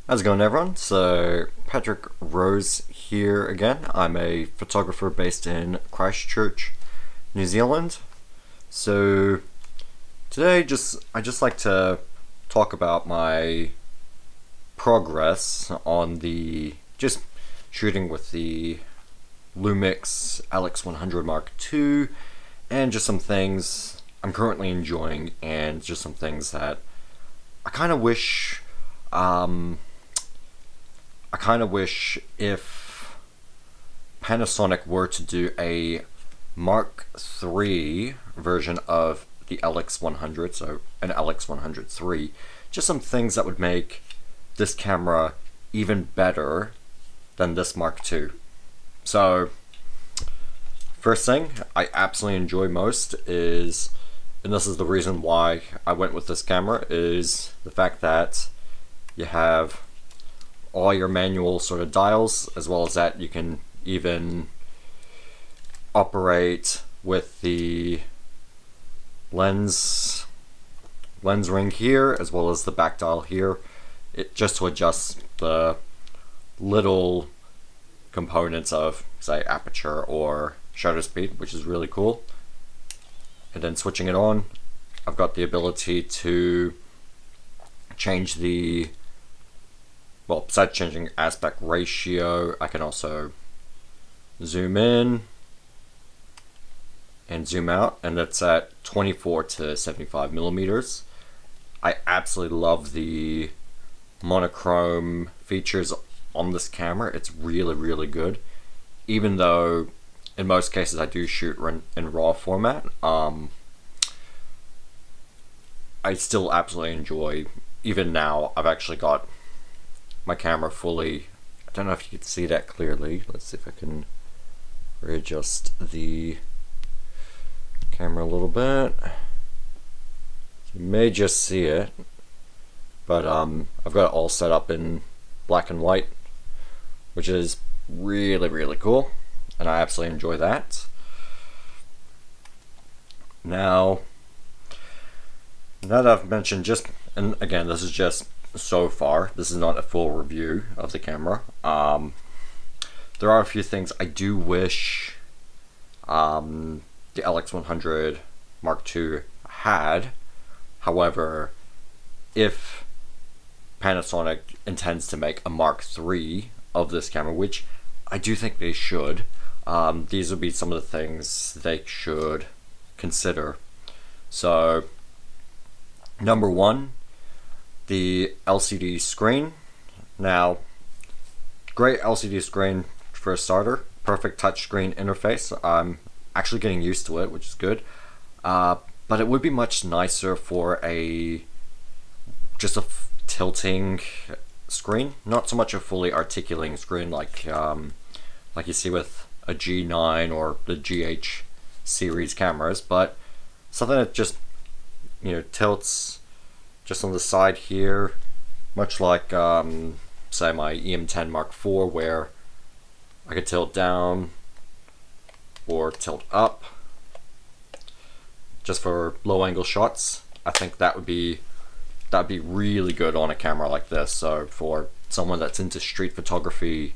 How's it going, everyone? So, Patrick Rose here again. I'm a photographer based in Christchurch, New Zealand. So, today I just like to talk about my progress on the just shooting with the Lumix LX100 Mark II, and just some things I'm currently enjoying, and just some things that I kind of wish if Panasonic were to do a Mark III version of the LX100, so an LX100 III, just some things that would make this camera even better than this Mark II. So, first thing I absolutely enjoy most is, and this is the reason why I went with this camera, is the fact that you have all your manual sort of dials, as well as that you can even operate with the lens ring here, as well as the back dial here, just to adjust the little components of, say, aperture or shutter speed, which is really cool. And then switching it on, I've got the ability to change the, well, besides changing aspect ratio, I can also zoom in and zoom out, and that's at 24 to 75 millimeters. I absolutely love the monochrome features on this camera. It's really, really good. Even though in most cases I do shoot in RAW format, I still absolutely enjoy, even now, I've actually got my camera fully, I don't know if you can see that clearly. Let's see if I can readjust the camera a little bit. You may just see it, but I've got it all set up in black and white, which is really, really cool, and I absolutely enjoy that. Now that I've mentioned just, and again, this is just so far, this is not a full review of the camera. There are a few things I do wish the LX100 Mark II had. However, if Panasonic intends to make a Mark III of this camera, which I do think they should, these would be some of the things they should consider. So, number one, the LCD screen. Now, great LCD screen for a starter, perfect touchscreen interface. I'm actually getting used to it, which is good. But it would be much nicer for just a tilting screen, not so much a fully articulating screen like you see with a G9 or the GH series cameras, but something that just, you know, tilts just on the side here, much like say my EM10 Mark IV, where I could tilt down or tilt up just for low angle shots. I think that'd be really good on a camera like this. So for someone that's into street photography,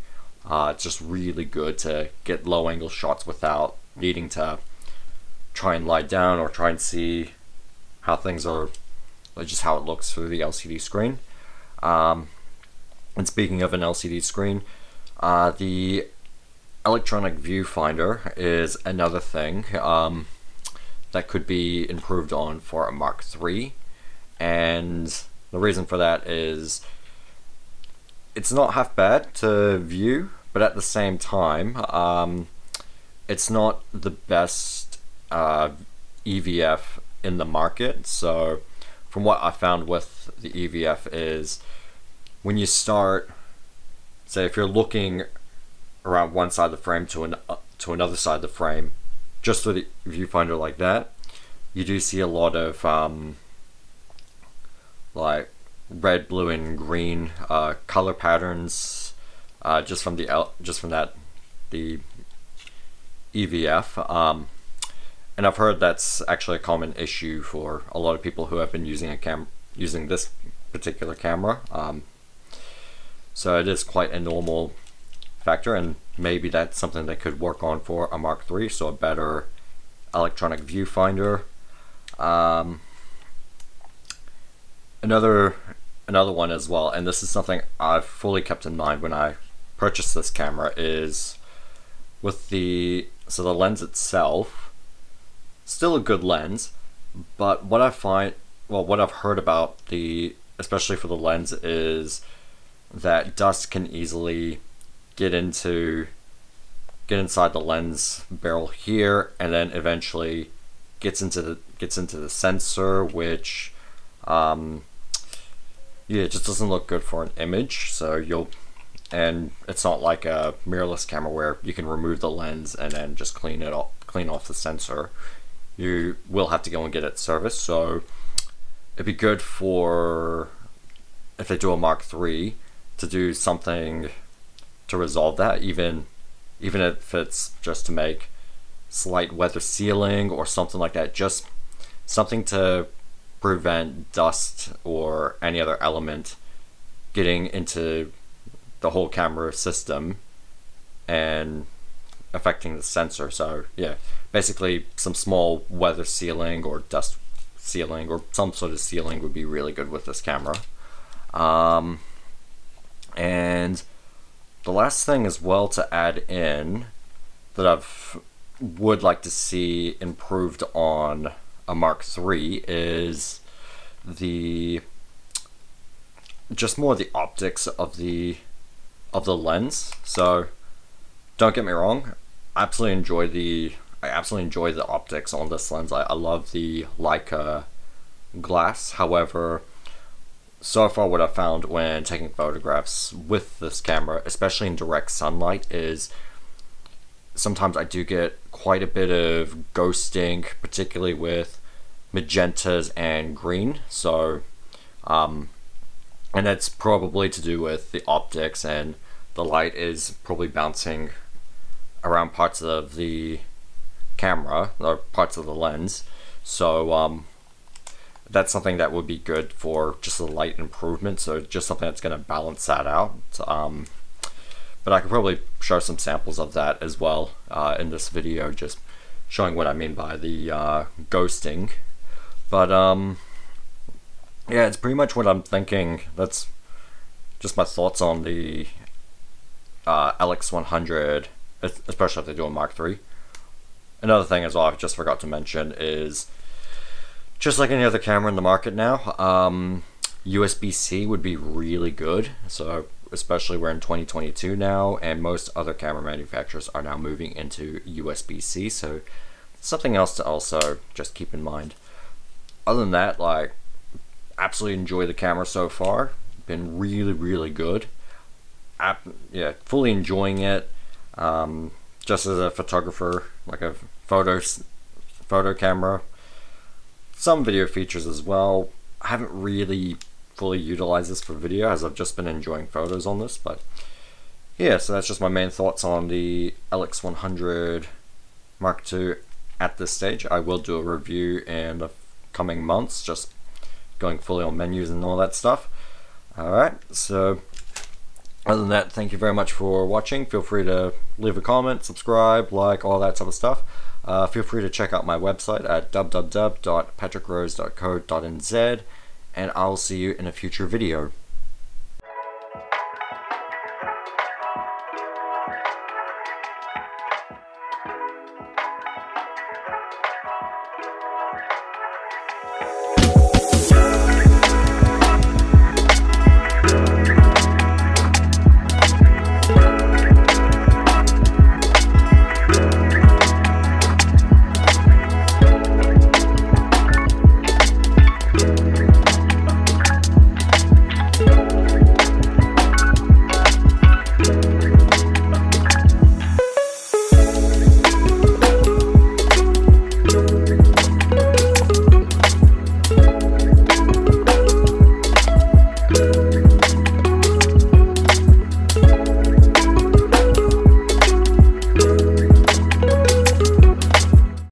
it's just really good to get low angle shots without needing to try and lie down or try and see how things are, just how it looks through the LCD screen. And speaking of an LCD screen, the electronic viewfinder is another thing that could be improved on for a Mark III. And the reason for that is it's not half bad to view, but at the same time, it's not the best EVF in the market. So from what I found with the EVF is, when you start, say if you're looking around one side of the frame to another side of the frame, just through the viewfinder like that, you do see a lot of like red, blue, and green color patterns just from the EVF. And I've heard that's actually a common issue for a lot of people who have been using this particular camera. So it is quite a normal factor, and maybe that's something they could work on for a Mark III, so a better electronic viewfinder. Another one as well, and this is something I've fully kept in mind when I purchased this camera, is with the lens itself, still a good lens, but what I find, well, what I've heard about especially for the lens, is that dust can easily get inside the lens barrel here, and then eventually gets into the sensor, which yeah, it just doesn't look good for an image. So and it's not like a mirrorless camera where you can remove the lens and then just clean off the sensor. You will have to go and get it serviced. So it'd be good for, if they do a Mark III, to do something to resolve that, even if it's just to make slight weather sealing or something like that, just something to prevent dust or any other element getting into the whole camera system and affecting the sensor. So yeah, basically some small weather sealing or dust sealing or some sort of sealing would be really good with this camera. And the last thing as well to add in that would like to see improved on a Mark III is just more the optics of the lens. So don't get me wrong, I absolutely enjoy the optics on this lens. I love the Leica glass. However, so far what I've found when taking photographs with this camera, especially in direct sunlight, is sometimes I do get quite a bit of ghosting, particularly with magentas and green. So and that's probably to do with the optics, and the light is probably bouncing around parts of the camera or parts of the lens. So that's something that would be good for just a light improvement, so just something that's going to balance that out. But I could probably show some samples of that as well in this video, just showing what I mean by the ghosting. But yeah, it's pretty much what I'm thinking. That's just my thoughts on the LX100, especially if they do a Mark III. Another thing as well I just forgot to mention is, just like any other camera in the market now, USB-C would be really good. So especially we're in 2022 now, and most other camera manufacturers are now moving into USB-C. So something else to also just keep in mind. Other than that, like, absolutely enjoy the camera so far. Been really, really good. Yeah, fully enjoying it. Just as a photographer, like a photo camera. Some video features as well. I haven't really fully utilized this for video, as I've just been enjoying photos on this. But yeah, so that's just my main thoughts on the LX100 Mark II at this stage. I will do a review in the coming months, just going fully on menus and all that stuff. Alright, so other than that, thank you very much for watching. Feel free to leave a comment, subscribe, like, all that type of stuff. Feel free to check out my website at www.patrickrose.co.nz, and I'll see you in a future video.